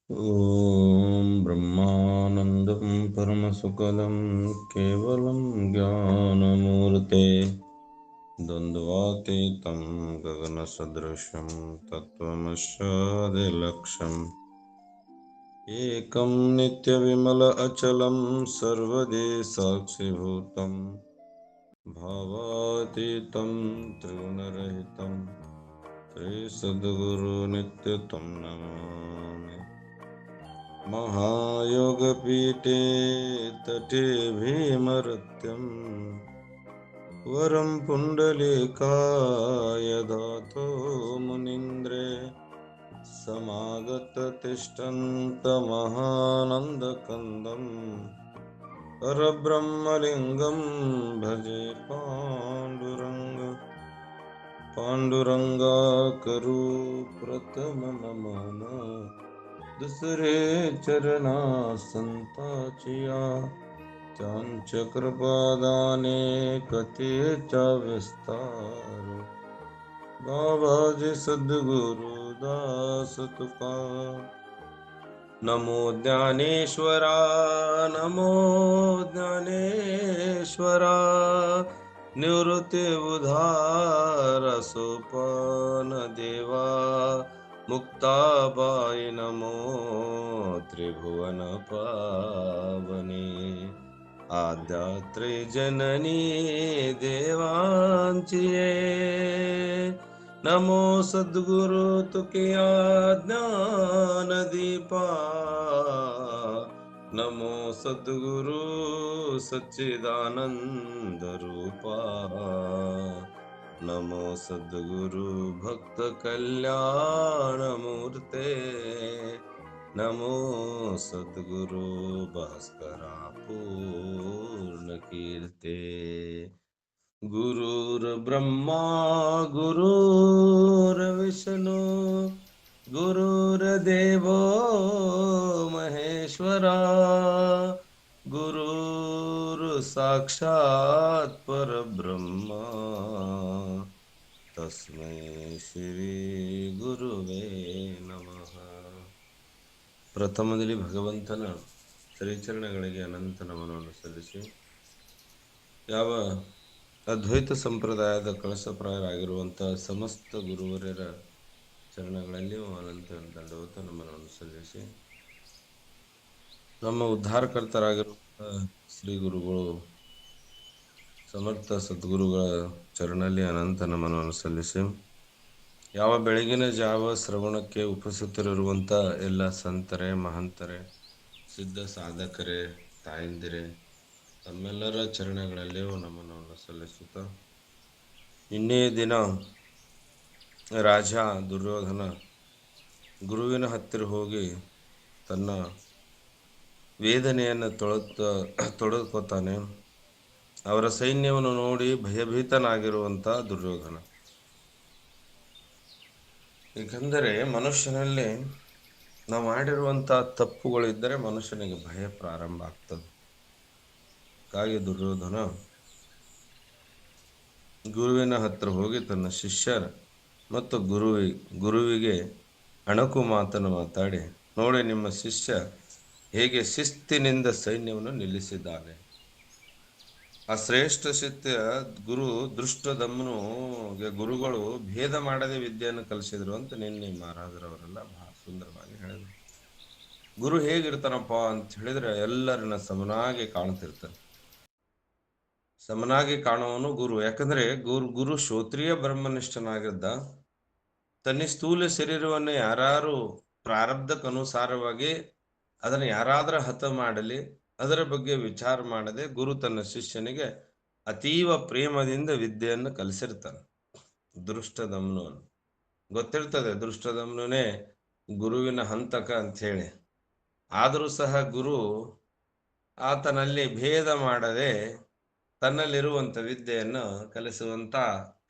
ॐ ब्रह्मानन्दं परमसुखदं केवलं ज्ञानमूर्ते द्वन्द्वातीतं गगनसदृशं तत्त्वमस्यादिलक्ष्यम् एकं नित्यविमल अचलं सर्वदे साक्षिभूतं भावातीतं त्रिगुणरहितं श्रीसद्गुरुनित्यतं नमामि। महायोगपीठे तटे भीमरत्यम् वरं पुण्डलीकाय दातो मुनीन्द्रे समागततिष्ठन्तमहानन्दकन्दम् परब्रह्मलिङ्गं भजे पाण्डुरङ्गाकरु प्रथमनमन दुसरे चरणा संताचिया चांचक्रपादाने कथेचा विस्तार बाबाजी सद्गुरु दास तुका नमो ज्ञानेश्वरा नमो ज्ञानेश्वरा निवृत्ति उधार सोपान देवा मुक्ताबाई नमो त्रिभुवन पावनी आद्यात्री जननी देवांचिये नमो सद्गुरु तुकिया ज्ञान दीपा नमो सद्गुरु सच्चिदानंद रूपा नमो सद्गुरु भक्त कल्याण मूर्ते नमो सद्गुरु भास्करा पूर्ण कीर्ते गुरुर्ब्रह्मा गुरुर्विष्णु गुरुर्देवो महेश्वरा गुरुर्साक्षात् परब्रह्मा तस्मै ಶ್ರೀ ಗುರುವೇ ನಮಃ. ಪ್ರಥಮದಲ್ಲಿ ಭಗವಂತನ ಶ್ರೀಚರಣಗಳಿಗೆ ಅನಂತ ನಮನವನ್ನು ಸಲ್ಲಿಸಿ ಯಾವ ಅದ್ವೈತ ಸಂಪ್ರದಾಯದ ಕಳಶಪ್ರಾಯರಾಗಿರುವಂತಹ ಸಮಸ್ತ ಗುರುವರ್ಯರ ಚರಣಗಳಲ್ಲಿ ಅನಂತ ದಂಡವತ ನಮನವನ್ನು ಸಲ್ಲಿಸಿ ನಮ್ಮ ಉದ್ಧಾರಕರ್ತರಾಗಿರುವಂತಹ ಶ್ರೀ ಗುರುಗಳು ಸಮರ್ಥ ಸದ್ಗುರುಗಳ ಚರಣಲ್ಲಿ ಅನಂತ ನಮನವನ್ನು ಸಲ್ಲಿಸಿ ಯಾವ ಬೆಳಗಿನ ಜಾವ ಶ್ರವಣಕ್ಕೆ ಉಪಸ್ಥಿತರಿರುವಂಥ ಎಲ್ಲ ಸಂತರೇ ಮಹಂತರೇ ಸಿದ್ಧ ಸಾಧಕರೇ ತಾಯಂದಿರೇ ತಮ್ಮೆಲ್ಲರ ಚರಣಗಳಲ್ಲಿಯೂ ನಮನವನ್ನು ಸಲ್ಲಿಸುತ್ತಾ ನಿನ್ನೆ ದಿನ ರಾಜ ದುರ್ಯೋಧನ ಗುರುವಿನ ಹತ್ತಿರ ಹೋಗಿ ತನ್ನ ವೇದನೆಯನ್ನು ತೊಡೆದುಕೊತಾನೆ. ಅವರ ಸೈನ್ಯವನ್ನು ನೋಡಿ ಭಯಭೀತನಾಗಿರುವಂಥ ದುರ್ಯೋಧನ. ಏಕೆಂದರೆ ಮನುಷ್ಯನಲ್ಲಿ ನಾವು ಮಾಡಿರುವಂಥ ತಪ್ಪುಗಳಿದ್ದರೆ ಮನುಷ್ಯನಿಗೆ ಭಯ ಪ್ರಾರಂಭ ಆಗ್ತದೆ. ಹಾಗಾಗಿ ದುರ್ಯೋಧನ ಗುರುವಿನ ಹತ್ತಿರ ಹೋಗಿ ತನ್ನ ಶಿಷ್ಯರ ಮತ್ತು ಗುರುವಿಗೆ ಅಣಕು ಮಾತನ್ನು ಮಾತಾಡಿ, ನೋಡಿ ನಿಮ್ಮ ಶಿಷ್ಯ ಹೇಗೆ ಶಿಸ್ತಿನಿಂದ ಸೈನ್ಯವನ್ನು ನಿಲ್ಲಿಸಿದ್ದಾನೆ. ಆ ಶ್ರೇಷ್ಠ ಶಿಷ್ಯ ಗುರು ದೃಷ್ಟದಮ್ಮನಿಗೆ ಗುರುಗಳು ಭೇದ ಮಾಡದೆ ವಿದ್ಯೆಯನ್ನು ಕಲಿಸಿದ್ರು ಅಂತ ನಿನ್ನೆ ಮಹಾರಾಜರವರೆಲ್ಲ ಬಹಳ ಸುಂದರವಾಗಿ ಹೇಳಿದರು. ಗುರು ಹೇಗಿರ್ತಾನಪ್ಪ ಅಂತ ಹೇಳಿದ್ರೆ ಎಲ್ಲರನ್ನ ಸಮನಾಗಿ ಕಾಣ್ತಿರ್ತಾನೆ. ಸಮನಾಗಿ ಕಾಣುವನು ಗುರು. ಯಾಕಂದ್ರೆ ಗುರು ಶ್ರೋತ್ರಿಯ ಬ್ರಹ್ಮನಿಷ್ಠನಾಗಿದ್ದ. ತನ್ನ ಸ್ಥೂಲ ಶರೀರವನ್ನು ಯಾರು ಪ್ರಾರಬ್ಧಕ್ಕನುಸಾರವಾಗಿ ಅದನ್ನು ಯಾರಾದರೂ ಹತ ಮಾಡಲಿ ಅದರ ಬಗ್ಗೆ ವಿಚಾರ ಮಾಡದೆ ಗುರು ತನ್ನ ಶಿಷ್ಯನಿಗೆ ಅತೀವ ಪ್ರೇಮದಿಂದ ವಿದ್ಯೆಯನ್ನು ಕಲಿಸಿರ್ತಾನೆ. ದೃಷ್ಟದಮ್ನವನು ಗೊತ್ತಿರ್ತದೆ, ದೃಷ್ಟದಮ್ನೇ ಗುರುವಿನ ಹಂತಕ ಅಂತ ಹೇಳಿ. ಆದರೂ ಸಹ ಗುರು ಆತನಲ್ಲಿ ಭೇದ ಮಾಡದೆ ತನ್ನಲ್ಲಿರುವಂಥ ವಿದ್ಯೆಯನ್ನು ಕಲಿಸುವಂತ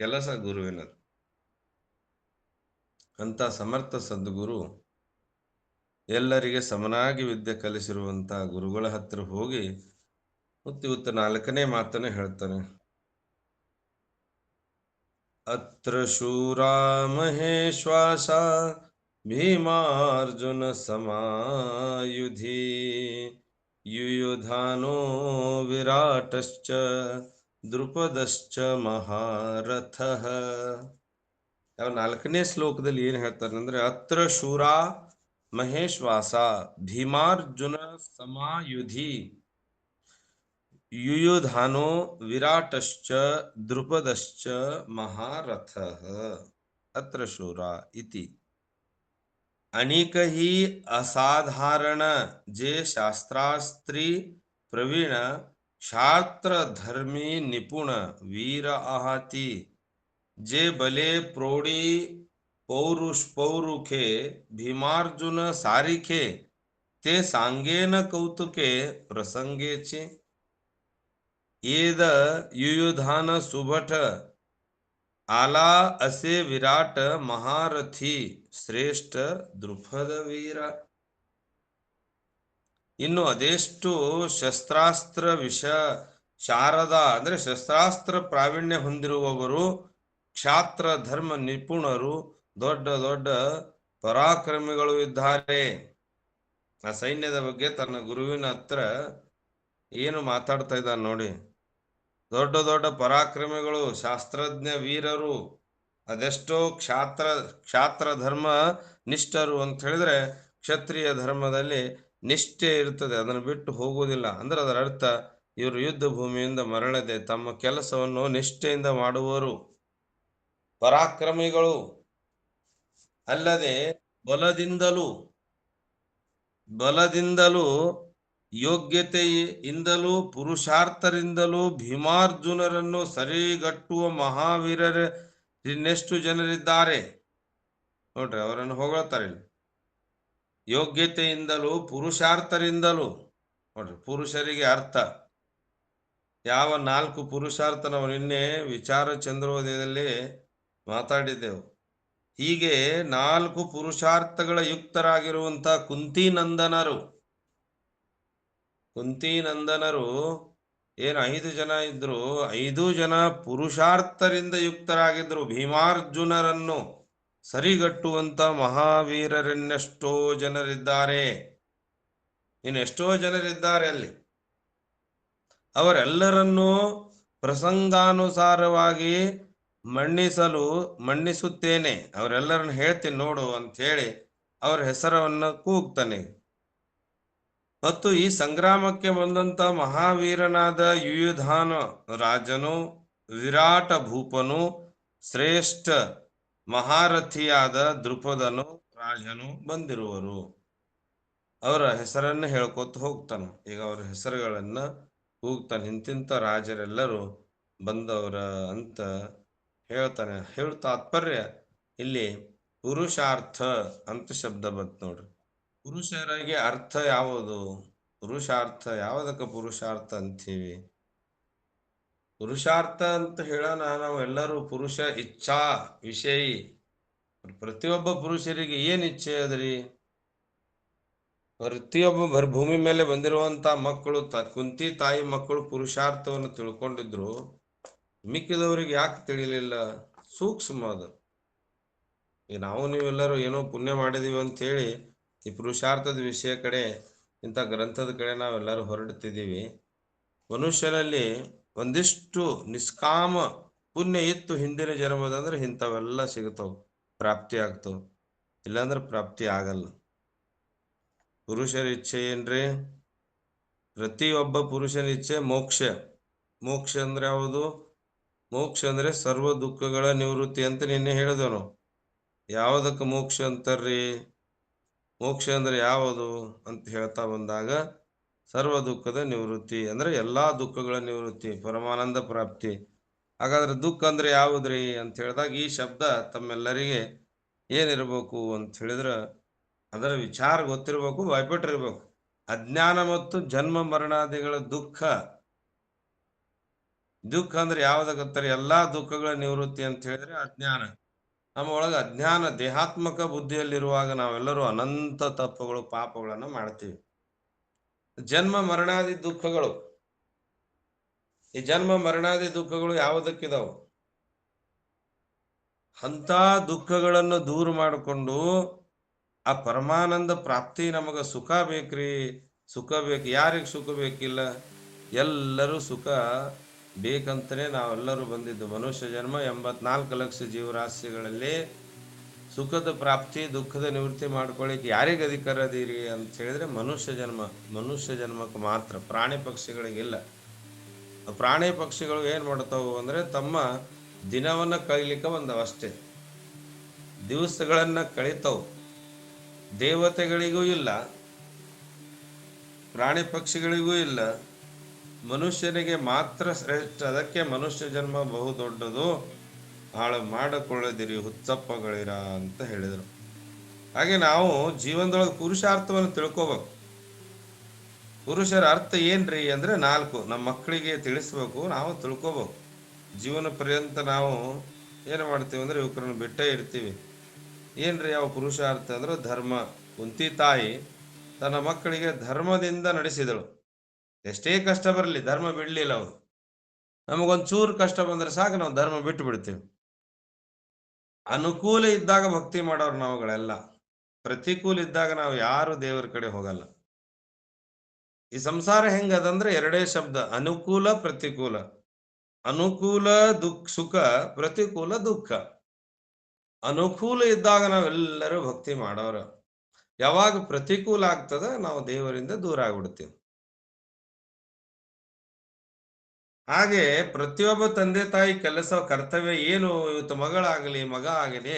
ಕೆಲಸ ಗುರುವಿನದು. ಅಂತ ಸಮರ್ಥ ಸದ್ಗುರು ಎಲ್ಲರಿಗೆ ಸಮನಾಗಿ ವಿದ್ಯೆ ಕಲಿಸಿರುವಂತ ಗುರುಗಳ ಹತ್ತಿರ ಹೋಗಿ ಇವತ್ತು 4ನೇ ಮಾತನ್ನು ಹೇಳ್ತಾನೆ. ಅತ್ರ ಶೂರಾ ಮಹೇಶ್ವಾಸ ಭೀಮಾರ್ಜುನ ಸಮಾಯುಧಿ ಯುಯುಧಾನೋ ವಿರಾಟಶ್ಚ ದ್ರುಪದಶ್ಚ ಮಹಾರಥಃ. ಯಾವ 4ನೇ ಶ್ಲೋಕದಲ್ಲಿ ಏನ್ ಹೇಳ್ತಾರೆ ಅಂದ್ರೆ, ಅತ್ರ ಶೂರ ಮಹೇಶ್ವಾಸ ಭೀಮಾರ್ಜುನ ಸಮಾಯುಧಿ ಯುಯುಧಾನೋ ವಿರಾಟಶ್ಚ ದ್ರುಪದಶ್ಚ ಮಹಾರಥಃ. ಅತ್ರ ಶೂರ ಇತಿ अनेक ही असाधारण जे शास्त्रास्त्री प्रवीण क्षात्र धर्मी निपुण वीर आहाती जे बले प्रौढी पौरुखे भीमार्जुन सारिखे ते सांगेन कौतुके प्रसंगेचे येद युयुधान सुभट आला असे विराट महारथी ಶ್ರೇಷ್ಠ ದ್ರುಪದ ವೀರ. ಇನ್ನು ಅದೆಷ್ಟು ಶಸ್ತ್ರಾಸ್ತ್ರ ಶಾರದ ಅಂದ್ರೆ ಶಸ್ತ್ರಾಸ್ತ್ರ ಪ್ರಾವೀಣ್ಯ ಹೊಂದಿರುವವರು, ಕ್ಷಾತ್ರ ಧರ್ಮ ನಿಪುಣರು, ದೊಡ್ಡ ದೊಡ್ಡ ಪರಾಕ್ರಮಿಗಳು ಇದ್ದಾರೆ. ಆ ಸೈನ್ಯದ ಬಗ್ಗೆ ತನ್ನ ಗುರುವಿನ ಹತ್ರ ಏನು ಮಾತಾಡ್ತಾ ಇದ್ದಾನೆ ನೋಡಿ. ದೊಡ್ಡ ದೊಡ್ಡ ಪರಾಕ್ರಮಿಗಳು, ಶಾಸ್ತ್ರಜ್ಞ ವೀರರು, ಅದೆಷ್ಟೋ ಕ್ಷಾತ್ರ ಧರ್ಮ ನಿಷ್ಠರು ಅಂತ ಹೇಳಿದ್ರೆ, ಕ್ಷತ್ರಿಯ ಧರ್ಮದಲ್ಲಿ ನಿಷ್ಠೆ ಇರ್ತದೆ, ಅದನ್ನು ಬಿಟ್ಟು ಹೋಗುವುದಿಲ್ಲ. ಅಂದ್ರೆ ಅದರ ಅರ್ಥ ಇವರು ಯುದ್ಧ ಭೂಮಿಯಿಂದ ಮರಳದೆ ತಮ್ಮ ಕೆಲಸವನ್ನು ನಿಷ್ಠೆಯಿಂದ ಮಾಡುವರು, ಪರಾಕ್ರಮಿಗಳು. ಅಲ್ಲದೆ ಬಲದಿಂದಲೂ ಯೋಗ್ಯತೆಯಿಂದಲೂ ಪುರುಷಾರ್ಥರಿಂದಲೂ ಭೀಮಾರ್ಜುನರನ್ನು ಸರಿಗಟ್ಟುವ ಮಹಾವೀರರ ಇನ್ನೆಷ್ಟು ಜನರಿದ್ದಾರೆ ನೋಡ್ರಿ. ಅವರನ್ನು ಹೊಗಳ್ತಾರೆ. ಯೋಗ್ಯತೆಯಿಂದಲೂ ಪುರುಷಾರ್ಥರಿಂದಲೂ ನೋಡ್ರಿ. ಪುರುಷರಿಗೆ ಅರ್ಥ ಯಾವ 4 ಪುರುಷಾರ್ಥ ನಾವು ನಿನ್ನೆ ವಿಚಾರ ಚಂದ್ರೋದಯದಲ್ಲಿ ಮಾತಾಡಿದ್ದೆವು. ಹೀಗೆ 4 ಪುರುಷಾರ್ಥಗಳ ಯುಕ್ತರಾಗಿರುವಂತ ಕುಂತಿನಂದನರು ಏನು 5 ಜನ ಇದ್ರು, 5 ಜನ ಪುರುಷಾರ್ಥರಿಂದ ಯುಕ್ತರಾಗಿದ್ರು. ಭೀಮಾರ್ಜುನರನ್ನು ಸರಿಗಟ್ಟುವಂತ ಮಹಾವೀರರೆನ್ನೆಷ್ಟೋ ಜನರಿದ್ದಾರೆ. ಇನ್ನೆಷ್ಟೋ ಜನರಿದ್ದಾರೆ ಅಲ್ಲಿ. ಅವರೆಲ್ಲರನ್ನೂ ಪ್ರಸಂಗಾನುಸಾರವಾಗಿ ಮಣ್ಣಿಸುತ್ತೇನೆ, ಅವರೆಲ್ಲರನ್ನು ಹೇಳ್ತೀನಿ ನೋಡು ಅಂತ ಹೇಳಿ ಅವರ ಹೆಸರನ್ನ ಕೂಗ್ತಾನೆ. ಮತ್ತು ಈ ಸಂಗ್ರಾಮಕ್ಕೆ ಬಂದಂತ ಮಹಾವೀರನಾದ ಯುಯುಧಾನ ರಾಜನು, ವಿರಾಟ ಭೂಪನು, ಶ್ರೇಷ್ಠ ಮಹಾರಥಿಯಾದ ದ್ರುಪದನು ರಾಜನು ಬಂದಿರುವರು. ಅವರ ಹೆಸರನ್ನು ಹೇಳ್ಕೊತ ಹೋಗ್ತಾನೆ. ಈಗ ಅವರ ಹೆಸರುಗಳನ್ನ ಕೂಗ್ತಾನೆ. ಇಂತಿಂತ ರಾಜರೆಲ್ಲರೂ ಬಂದವರ ಅಂತ ಹೇಳ್ತಾನೆ. ತಾತ್ಪರ್ಯ ಇಲ್ಲಿ ಪುರುಷಾರ್ಥ ಅಂತ ಶಬ್ದ ಬಂತು ನೋಡ್ರಿ. ಪುರುಷರಿಗೆ ಅರ್ಥ ಯಾವುದು? ಪುರುಷಾರ್ಥ ಯಾವುದಕ್ಕೆ ಪುರುಷಾರ್ಥ ಅಂತೀವಿ? ಪುರುಷಾರ್ಥ ಅಂತ ಹೇಳೋಣ, ನಾವು ಎಲ್ಲರೂ ಪುರುಷ ಇಚ್ಛಾ ವಿಷಯಿ. ಪ್ರತಿಯೊಬ್ಬ ಪುರುಷರಿಗೆ ಏನ್ ಇಚ್ಛೆ ಅದ್ರಿ? ಪ್ರತಿಯೊಬ್ಬ ಭೂಮಿ ಮೇಲೆ ಬಂದಿರುವಂತ ಮಕ್ಕಳು, ಕುಂತಿ ತಾಯಿ ಮಕ್ಕಳು ಪುರುಷಾರ್ಥವನ್ನು ತಿಳ್ಕೊಂಡಿದ್ರು. ಮಿಕ್ಕಿದವರಿಗೆ ಯಾಕೆ ತಿಳಿಲಿಲ್ಲ? ಸೂಕ್ಷ್ಮ ಅದು. ಈಗ ನಾವು ನೀವೆಲ್ಲರೂ ಏನೋ ಪುಣ್ಯ ಮಾಡಿದೀವಿ ಅಂತ ಹೇಳಿ ಈ ಪುರುಷಾರ್ಥದ ವಿಷಯ ಕಡೆ, ಇಂಥ ಗ್ರಂಥದ ಕಡೆ ನಾವೆಲ್ಲರೂ ಹೊರಡ್ತಿದ್ದೀವಿ. ಮನುಷ್ಯನಲ್ಲಿ ಒಂದಿಷ್ಟು ನಿಷ್ಕಾಮ ಪುಣ್ಯ ಇತ್ತು ಹಿಂದಿನ ಜನ್ಮದಂದ್ರೆ ಇಂಥವೆಲ್ಲ ಸಿಗ್ತಾವ, ಪ್ರಾಪ್ತಿ ಆಗ್ತಾವ. ಇಲ್ಲಾಂದ್ರೆ ಪ್ರಾಪ್ತಿ ಆಗಲ್ಲ. ಪುರುಷರ ಇಚ್ಛೆ ಏನ್ರಿ? ಪ್ರತಿಯೊಬ್ಬ ಪುರುಷನ ಇಚ್ಛೆ ಮೋಕ್ಷ. ಮೋಕ್ಷ ಅಂದ್ರೆ ಯಾವುದು? ಮೋಕ್ಷ ಅಂದ್ರೆ ಸರ್ವ ದುಃಖಗಳ ನಿವೃತ್ತಿ ಅಂತ ನಿನ್ನೆ ಹೇಳಿದನು. ಯಾವುದಕ್ಕೆ ಮೋಕ್ಷ ಅಂತಾರ್ರಿ? ಮೋಕ್ಷ ಅಂದ್ರೆ ಯಾವುದು ಅಂತ ಹೇಳ್ತಾ ಬಂದಾಗ, ಸರ್ವ ದುಃಖದ ನಿವೃತ್ತಿ ಅಂದ್ರೆ ಎಲ್ಲಾ ದುಃಖಗಳ ನಿವೃತ್ತಿ, ಪರಮಾನಂದ ಪ್ರಾಪ್ತಿ. ಹಾಗಾದ್ರೆ ದುಃಖ ಅಂದ್ರೆ ಯಾವುದ್ರಿ ಅಂತ ಹೇಳಿದಾಗ, ಈ ಶಬ್ದ ತಮ್ಮೆಲ್ಲರಿಗೆ ಏನಿರ್ಬೇಕು ಅಂತ ಹೇಳಿದ್ರ ಅದರ ವಿಚಾರ ಗೊತ್ತಿರ್ಬೇಕು, ಭಯಪಟ್ಟಿರ್ಬೇಕು. ಅಜ್ಞಾನ ಮತ್ತು ಜನ್ಮ ಮರಣಾದಿಗಳ ದುಃಖ ಅಂದ್ರೆ ಯಾವ್ದಾಗತ್ತಾರೆ? ಎಲ್ಲಾ ದುಃಖಗಳ ನಿವೃತ್ತಿ ಅಂತ ಹೇಳಿದ್ರೆ ಅಜ್ಞಾನ. ನಮ್ಮ ಒಳಗೆ ಅಜ್ಞಾನ ದೇಹಾತ್ಮಕ ಬುದ್ಧಿಯಲ್ಲಿರುವಾಗ ನಾವೆಲ್ಲರೂ ಅನಂತ ತಪ್ಪುಗಳು, ಪಾಪಗಳನ್ನ ಮಾಡ್ತೀವಿ. ಜನ್ಮ ಮರಣಾದಿ ದುಃಖಗಳು, ಈ ಜನ್ಮ ಮರಣಾದಿ ದುಃಖಗಳು ಯಾವುದಕ್ಕಿದಾವು? ಅಂತ ದುಃಖಗಳನ್ನು ದೂರ ಮಾಡಿಕೊಂಡು ಆ ಪರಮಾನಂದ ಪ್ರಾಪ್ತಿ ನಮಗ ಸುಖ ಬೇಕ್ರಿ, ಸುಖ ಬೇಕು. ಯಾರಿಗೆ ಸುಖ ಬೇಕಿಲ್ಲ? ಎಲ್ಲರೂ ಸುಖ ಬೇಕಂತಲೇ ನಾವೆಲ್ಲರೂ ಬಂದಿದ್ದು. ಮನುಷ್ಯ ಜನ್ಮ 84 ಲಕ್ಷ ಜೀವರಾಶಿಗಳಲ್ಲಿ ಸುಖದ ಪ್ರಾಪ್ತಿ ದುಃಖದ ನಿವೃತ್ತಿ ಮಾಡ್ಕೊಳ್ಳಿಕ್ಕೆ ಯಾರಿಗೆ ಅಧಿಕಾರ ಅದೀರಿ ಅಂತ ಹೇಳಿದ್ರೆ ಮನುಷ್ಯ ಜನ್ಮಕ್ಕೆ ಮಾತ್ರ. ಪ್ರಾಣಿ ಪಕ್ಷಿಗಳಿಗಿಲ್ಲ. ಪ್ರಾಣಿ ಪಕ್ಷಿಗಳು ಏನ್ ಮಾಡ್ತಾವು ಅಂದ್ರೆ ತಮ್ಮ ದಿನವನ್ನ ಕಳೀಲಿಕ್ಕೆ ಬಂದವ ಅಷ್ಟೇ, ದಿವಸಗಳನ್ನ ಕಳೀತಾವು. ದೇವತೆಗಳಿಗೂ ಇಲ್ಲ, ಪ್ರಾಣಿ ಪಕ್ಷಿಗಳಿಗೂ ಇಲ್ಲ, ಮನುಷ್ಯನಿಗೆ ಮಾತ್ರ ಶ್ರೇಷ್ಠ. ಅದಕ್ಕೆ ಮನುಷ್ಯ ಜನ್ಮ ಬಹು ದೊಡ್ಡದು, ಹಾಳು ಮಾಡಿಕೊಳ್ಳದಿರಿ ಹುಚ್ಚಪ್ಪಗಳಿರ ಅಂತ ಹೇಳಿದರು. ಹಾಗೆ ನಾವು ಜೀವನದೊಳಗೆ ಪುರುಷಾರ್ಥವನ್ನು ತಿಳ್ಕೋಬೇಕು. ಪುರುಷರ ಅರ್ಥ ಏನ್ರಿ ಅಂದ್ರೆ 4 ನಮ್ಮ ಮಕ್ಕಳಿಗೆ ತಿಳಿಸ್ಬೇಕು, ನಾವು ತಿಳ್ಕೋಬೇಕು. ಜೀವನ ಪರ್ಯಂತ ನಾವು ಏನು ಮಾಡ್ತೀವಿ ಅಂದ್ರೆ ಯುವಕರನ್ನು ಬಿಟ್ಟೇ ಇರ್ತೀವಿ. ಏನ್ರಿ ಯಾವ ಪುರುಷಾರ್ಥ ಅಂದ್ರೆ ಧರ್ಮ. ಕುಂತಿ ತಾಯಿ ತನ್ನ ಮಕ್ಕಳಿಗೆ ಧರ್ಮದಿಂದ ನಡೆಸಿದಳು. ಎಷ್ಟೇ ಕಷ್ಟ ಬರಲಿ ಧರ್ಮ ಬಿಡ್ಲಿಲ್ಲ ಅವರು. ನಮಗೊಂಚೂರು ಕಷ್ಟ ಬಂದ್ರೆ ಸಾಕು, ನಾವು ಧರ್ಮ ಬಿಟ್ಟು ಬಿಡ್ತೀವಿ. ಅನುಕೂಲ ಇದ್ದಾಗ ಭಕ್ತಿ ಮಾಡೋರು ನಾವುಗಳೆಲ್ಲ, ಪ್ರತಿಕೂಲ ಇದ್ದಾಗ ನಾವು ಯಾರು ದೇವರ ಕಡೆ ಹೋಗಲ್ಲ. ಈ ಸಂಸಾರ ಹೆಂಗದಂದ್ರೆ 2 ಶಬ್ದ, ಅನುಕೂಲ ಪ್ರತಿಕೂಲ. ಅನುಕೂಲ ಸುಖ, ಪ್ರತಿಕೂಲ ದುಃಖ. ಅನುಕೂಲ ಇದ್ದಾಗ ನಾವೆಲ್ಲರೂ ಭಕ್ತಿ ಮಾಡೋರು. ಯಾವಾಗ ಪ್ರತಿಕೂಲ ಆಗ್ತದ ನಾವು ದೇವರಿಂದ ದೂರ ಆಗ್ಬಿಡ್ತೀವಿ. ಹಾಗೆ ಪ್ರತಿಯೊಬ್ಬ ತಂದೆ ತಾಯಿ ಕೆಲಸ ಕರ್ತವ್ಯ ಏನು, ಇವತ್ತು ಮಗಳಾಗಲಿ ಮಗ ಆಗಲಿ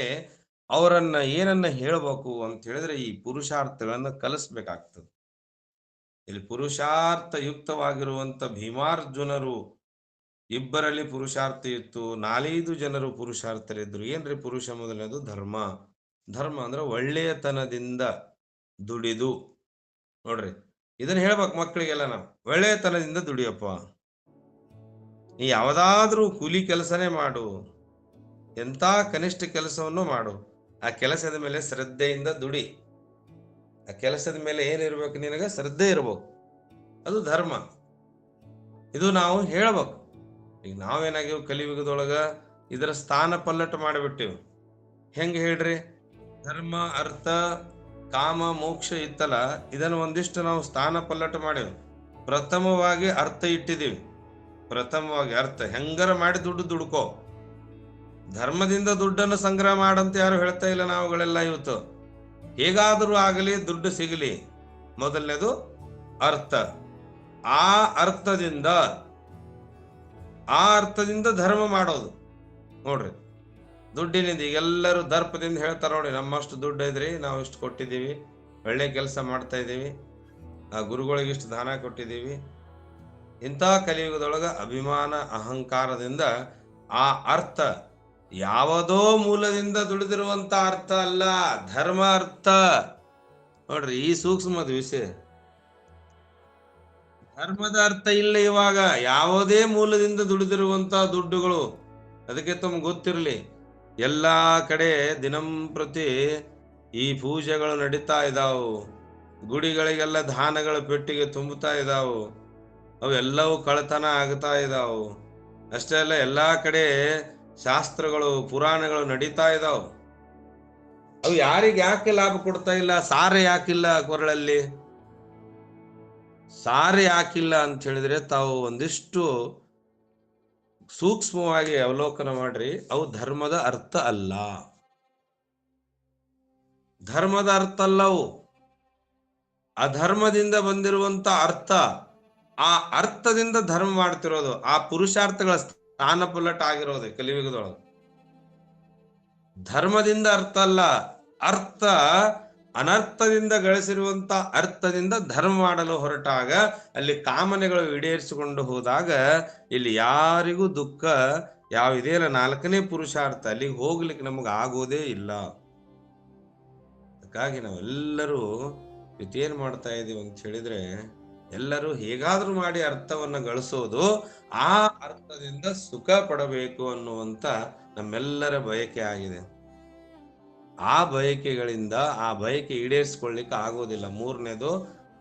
ಅವರನ್ನ ಏನನ್ನ ಹೇಳ್ಬೇಕು ಅಂತ ಹೇಳಿದ್ರೆ ಈ ಪುರುಷಾರ್ಥಗಳನ್ನ ಕಲಿಸ್ಬೇಕಾಗ್ತದೆ. ಇಲ್ಲಿ ಪುರುಷಾರ್ಥ ಯುಕ್ತವಾಗಿರುವಂತ ಭೀಮಾರ್ಜುನರು ಇಬ್ಬರಲ್ಲಿ ಪುರುಷಾರ್ಥ ಇತ್ತು, 4 ಜನರು ಪುರುಷಾರ್ಥರಿದ್ರು. ಏನ್ರಿ ಪುರುಷ? ಮೊದಲನೇದು ಧರ್ಮ. ಧರ್ಮ ಅಂದ್ರೆ ಒಳ್ಳೆಯತನದಿಂದ ದುಡಿದು. ನೋಡ್ರಿ, ಇದನ್ನ ಹೇಳ್ಬೇಕು ಮಕ್ಕಳಿಗೆಲ್ಲ ನಾವು, ಒಳ್ಳೆಯತನದಿಂದ ದುಡಿಯಪ್ಪ. ನೀ ಯಾವ್ದಾದ್ರೂ ಕೂಲಿ ಕೆಲಸನೇ ಮಾಡು, ಎಂತ ಕನಿಷ್ಠ ಕೆಲಸವನ್ನು ಮಾಡು, ಆ ಕೆಲಸದ ಮೇಲೆ ಶ್ರದ್ಧೆಯಿಂದ ದುಡಿ. ಆ ಕೆಲಸದ ಮೇಲೆ ಏನಿರ್ಬೇಕು? ನಿನಗೆ ಶ್ರದ್ಧೆ ಇರ್ಬೇಕು, ಅದು ಧರ್ಮ. ಇದು ನಾವು ಹೇಳ್ಬೇಕು. ಈಗ ನಾವೇನಾಗಿವ್ ಕಲಿಯುಗದೊಳಗ ಇದರ ಸ್ಥಾನ ಪಲ್ಲಟ ಮಾಡಿಬಿಟ್ಟಿವ್. ಹೆಂಗ ಹೇಳ್ರಿ? ಧರ್ಮ ಅರ್ಥ ಕಾಮ ಮೋಕ್ಷ ಇತ್ತಲ್ಲ, ಇದನ್ನು ಒಂದಿಷ್ಟು ನಾವು ಸ್ಥಾನ ಪಲ್ಲಟ ಮಾಡಿವ್. ಪ್ರಥಮವಾಗಿ ಅರ್ಥ ಇಟ್ಟಿದೀವಿ. ಪ್ರಥಮವಾಗಿ ಅರ್ಥ ಹೆಂಗಾರ ಮಾಡಿ ದುಡ್ಕೋ. ಧರ್ಮದಿಂದ ದುಡ್ಡನ್ನು ಸಂಗ್ರಹ ಮಾಡಂತ ಯಾರು ಹೇಳ್ತಾ ಇಲ್ಲ ನಾವುಗಳೆಲ್ಲ. ಇವತ್ತು ಹೇಗಾದರೂ ಆಗಲಿ ದುಡ್ಡು ಸಿಗಲಿ, ಮೊದಲನೇದು ಅರ್ಥ. ಆ ಅರ್ಥದಿಂದ ಧರ್ಮ ಮಾಡೋದು. ನೋಡ್ರಿ, ದುಡ್ಡಿನಿಂದ ಈಗೆಲ್ಲರೂ ದರ್ಪದಿಂದ ಹೇಳ್ತಾರ ನೋಡಿ, ನಮ್ಮಷ್ಟು ದುಡ್ಡು ಇದ್ರಿ, ನಾವು ಇಷ್ಟು ಕೊಟ್ಟಿದ್ದೀವಿ, ಒಳ್ಳೆ ಕೆಲಸ ಮಾಡ್ತಾ ಇದ್ದೀವಿ, ಆ ಗುರುಗಳಿಗೆ ಇಷ್ಟು ದಾನ ಕೊಟ್ಟಿದ್ದೀವಿ. ಇಂಥ ಕಲಿಯುಗದೊಳಗ ಅಭಿಮಾನ ಅಹಂಕಾರದಿಂದ ಆ ಅರ್ಥ ಯಾವುದೋ ಮೂಲದಿಂದ ದುಡಿದಿರುವಂತ ಅರ್ಥ ಅಲ್ಲ, ಧರ್ಮ ಅರ್ಥ. ನೋಡ್ರಿ, ಈ ಸೂಕ್ಷ್ಮದ ವಿಷಯ. ಧರ್ಮದ ಅರ್ಥ ಇಲ್ಲ ಇವಾಗ, ಯಾವುದೇ ಮೂಲದಿಂದ ದುಡಿದಿರುವಂತ ದುಡ್ಡುಗಳು. ಅದಕ್ಕೆ ತಮ್ಗೆ ಗೊತ್ತಿರಲಿ, ಎಲ್ಲಾ ಕಡೆ ದಿನಂಪ್ರತಿ ಈ ಪೂಜೆಗಳು ನಡೀತಾ ಇದಾವು, ಗುಡಿಗಳಿಗೆಲ್ಲ ದಾನಗಳ ಪೆಟ್ಟಿಗೆ ತುಂಬುತ್ತಾ ಇದಾವು, ಅವೆಲ್ಲವೂ ಕಳ್ಳತನ ಆಗ್ತಾ ಇದಾವು. ಅಷ್ಟೇ ಅಲ್ಲ, ಎಲ್ಲಾ ಕಡೆ ಶಾಸ್ತ್ರಗಳು ಪುರಾಣಗಳು ನಡೀತಾ ಇದಾವು. ಅವು ಯಾರಿಗೆ ಯಾಕೆ ಲಾಭ ಕೊಡ್ತಾ ಇಲ್ಲ? ಸಾರೆ ಯಾಕಿಲ್ಲ ಕೊರಳಲ್ಲಿ? ಸಾರೆ ಯಾಕಿಲ್ಲ ಅಂತ ಹೇಳಿದ್ರೆ ತಾವು ಒಂದಿಷ್ಟು ಸೂಕ್ಷ್ಮವಾಗಿ ಅವಲೋಕನ ಮಾಡ್ರಿ. ಅವು ಧರ್ಮದ ಅರ್ಥ ಅಲ್ಲ, ಧರ್ಮದ ಅರ್ಥ ಅಲ್ಲವು. ಅಧರ್ಮದಿಂದ ಬಂದಿರುವಂತ ಅರ್ಥ. ಆ ಅರ್ಥದಿಂದ ಧರ್ಮ ಮಾಡ್ತಿರೋದು, ಆ ಪುರುಷಾರ್ಥಗಳ ಸ್ಥಾನ ಪಲ್ಲಟ ಆಗಿರೋದು ಕಲಿಯುಗದೊಳಗೆ. ಧರ್ಮದಿಂದ ಅರ್ಥ ಅಲ್ಲ, ಅರ್ಥ ಅನರ್ಥದಿಂದ ಗಳಿಸಿರುವಂತ ಅರ್ಥದಿಂದ ಧರ್ಮ ಮಾಡಲು ಹೊರಟಾಗ ಅಲ್ಲಿ ಕಾಮನೆಗಳು ಈಡೇರಿಸಿಕೊಂಡು ಹೋದಾಗ ಇಲ್ಲಿ ಯಾರಿಗೂ ದುಃಖ ಯಾವಿದೆಯಲ್ಲ 4ನೇ ಪುರುಷಾರ್ಥ, ಅಲ್ಲಿಗೆ ಹೋಗ್ಲಿಕ್ಕೆ ನಮಗೆ ಆಗೋದೇ ಇಲ್ಲ. ಅದಕ್ಕಾಗಿ ನಾವೆಲ್ಲರೂ ಏನ್ ಮಾಡ್ತಾ ಇದೀವಿ ಅಂತ ಹೇಳಿದ್ರೆ, ಎಲ್ಲರೂ ಹೇಗಾದ್ರೂ ಮಾಡಿ ಅರ್ಥವನ್ನ ಗಳಿಸೋದು, ಆ ಅರ್ಥದಿಂದ ಸುಖ ಪಡಬೇಕು ಅನ್ನುವಂತ ನಮ್ಮೆಲ್ಲರ ಬಯಕೆ ಆಗಿದೆ. ಆ ಬಯಕೆಗಳಿಂದ ಆ ಬಯಕೆ ಈಡೇರಿಸ್ಕೊಳ್ಳಿಕ್ಕೆ ಆಗೋದಿಲ್ಲ. 3ನೇದು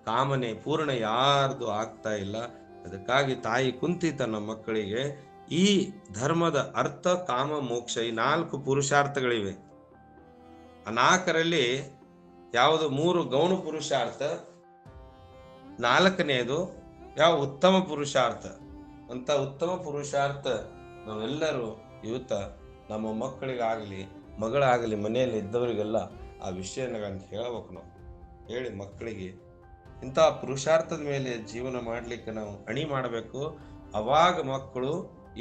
ಕಾಮನೆ ಪೂರ್ಣ ಯಾರ್ದು ಆಗ್ತಾ ಇಲ್ಲ. ಅದಕ್ಕಾಗಿ ತಾಯಿ ಕುಂತಿ ತನ್ನ ಮಕ್ಕಳಿಗೆ ಈ ಧರ್ಮದ ಅರ್ಥ ಕಾಮ ಮೋಕ್ಷ ಈ 4 ಪುರುಷಾರ್ಥಗಳಿವೆ. ಆ 4ರಲ್ಲಿ ಯಾವುದು 3 ಗೌಣ ಪುರುಷಾರ್ಥ, 4ನೇದು ಯಾವ ಉತ್ತಮ ಪುರುಷಾರ್ಥ. ಅಂತ ಉತ್ತಮ ಪುರುಷಾರ್ಥ ನಾವೆಲ್ಲರೂ ಇವತ್ತ ನಮ್ಮ ಮಕ್ಕಳಿಗಾಗಲಿ ಮಗಳಾಗಲಿ ಮನೆಯಲ್ಲಿ ಇದ್ದವರಿಗೆಲ್ಲ ಆ ವಿಷಯನ ಹೇಳ್ಬೇಕು. ನಾವು ಹೇಳಿ ಮಕ್ಕಳಿಗೆ ಇಂಥ ಪುರುಷಾರ್ಥದ ಮೇಲೆ ಜೀವನ ಮಾಡ್ಲಿಕ್ಕೆ ನಾವು ಅಣಿ ಮಾಡಬೇಕು. ಅವಾಗ ಮಕ್ಕಳು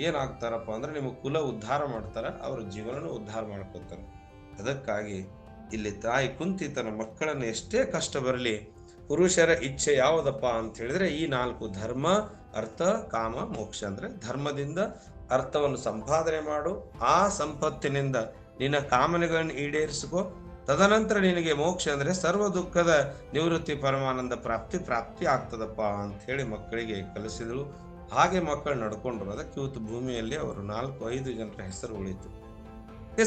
ಏನಾಗ್ತಾರಪ್ಪ ಅಂದ್ರೆ ನಿಮಗೆ ಕುಲ ಉದ್ಧಾರ ಮಾಡ್ತಾರ, ಅವ್ರ ಜೀವನನೂ ಉದ್ಧಾರ ಮಾಡ್ಕೊತಾರೆ. ಅದಕ್ಕಾಗಿ ಇಲ್ಲಿ ತಾಯಿ ಕುಂತಿ ತನ್ನ ಮಕ್ಕಳನ್ನು ಎಷ್ಟೇ ಕಷ್ಟ ಬರಲಿ, ಪುರುಷರ ಇಚ್ಛೆ ಯಾವುದಪ್ಪ ಅಂತ ಹೇಳಿದ್ರೆ ಈ 4 ಧರ್ಮ, ಅರ್ಥ, ಕಾಮ, ಮೋಕ್ಷ. ಅಂದ್ರೆ ಧರ್ಮದಿಂದ ಅರ್ಥವನ್ನು ಸಂಪಾದನೆ ಮಾಡು, ಆ ಸಂಪತ್ತಿನಿಂದ ನಿನ್ನ ಕಾಮನೆಗಳನ್ನು ಈಡೇರಿಸಿಕೋ, ತದನಂತರ ನಿನಗೆ ಮೋಕ್ಷ ಅಂದ್ರೆ ಸರ್ವ ದುಃಖದ ನಿವೃತ್ತಿ ಪರಮಾನಂದ ಪ್ರಾಪ್ತಿ ಆಗ್ತದಪ್ಪ ಅಂತ ಹೇಳಿ ಮಕ್ಕಳಿಗೆ ಕಲಿಸಿದ್ರು. ಹಾಗೆ ಮಕ್ಕಳು ನಡ್ಕೊಂಡ್ರು. ಅದಕ್ಕೆ ಇವತ್ತು ಭೂಮಿಯಲ್ಲಿ ಅವರು 4-5 ಜನರ ಹೆಸರು ಉಳಿತು.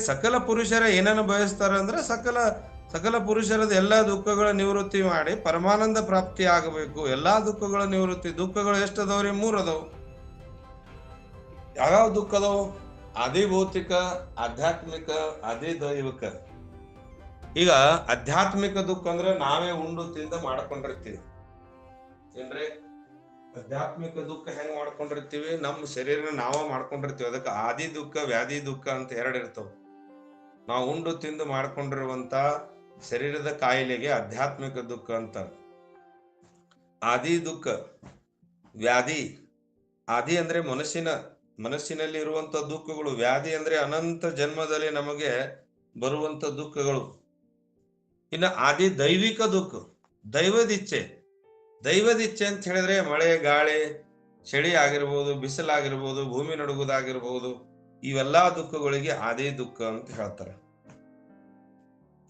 ಸಕಲ ಪುರುಷರ ಏನನ್ನು ಬಯಸ್ತಾರ ಅಂದ್ರೆ ಸಕಲ ಪುರುಷರದ ಎಲ್ಲಾ ದುಃಖಗಳ ನಿವೃತ್ತಿ ಮಾಡಿ ಪರಮಾನಂದ ಪ್ರಾಪ್ತಿ ಆಗಬೇಕು. ಎಲ್ಲಾ ದುಃಖಗಳ ನಿವೃತ್ತಿ. ದುಃಖಗಳು ಎಷ್ಟು ಅದಾವ್ರಿ? 3 ಅದಾವು. ಯಾವ್ಯಾವ ದುಃಖ ಅದಾವು? ಆದಿ ಭೌತಿಕ, ಆಧ್ಯಾತ್ಮಿಕ, ಆದಿ ದೈವಿಕ. ಈಗ ಆಧ್ಯಾತ್ಮಿಕ ದುಃಖ ಅಂದ್ರೆ ನಾವೇ ಉಂಡು ತಿಂದ ಮಾಡ್ಕೊಂಡಿರ್ತೀವಿ ಏನ್ರಿ? ಆಧ್ಯಾತ್ಮಿಕ ದುಃಖ ಹೆಂಗ್ ಮಾಡ್ಕೊಂಡಿರ್ತೀವಿ? ನಮ್ಮ ಶರೀರ ನಾವ ಮಾಡ್ಕೊಂಡಿರ್ತೀವಿ. ಅದಕ್ಕೆ ಆದಿ ದುಃಖ, ವ್ಯಾಧಿ ದುಃಖ ಅಂತ 2 ಇರ್ತಾವ. ನಾವು ಉಂಡು ತಿಂದು ಮಾಡ್ಕೊಂಡಿರುವಂತ ಶರೀರದ ಕಾಯಿಲೆಗೆ ಆಧ್ಯಾತ್ಮಿಕ ದುಃಖ ಅಂತ. ಆದಿ ದುಃಖ, ವ್ಯಾಧಿ. ಆದಿ ಅಂದ್ರೆ ಮನಸ್ಸಿನಲ್ಲಿ ಇರುವಂತ ದುಃಖಗಳು. ವ್ಯಾಧಿ ಅಂದ್ರೆ ಅನಂತ ಜನ್ಮದಲ್ಲಿ ನಮಗೆ ಬರುವಂತ ದುಃಖಗಳು. ಇನ್ನು ಆದಿ ದೈವಿಕ ದುಃಖ, ದೈವದಿಚ್ಛೆ ಅಂತ ಹೇಳಿದ್ರೆ ಮಳೆ, ಗಾಳಿ, ಚಳಿ ಆಗಿರ್ಬೋದು, ಬಿಸಿಲಾಗಿರ್ಬೋದು, ಭೂಮಿ ನಡುಗುದಾಗಿರ್ಬೋದು, ಇವೆಲ್ಲಾ ದುಃಖಗಳಿಗೆ ಆದಿ ದುಃಖ ಅಂತ ಹೇಳ್ತಾರೆ.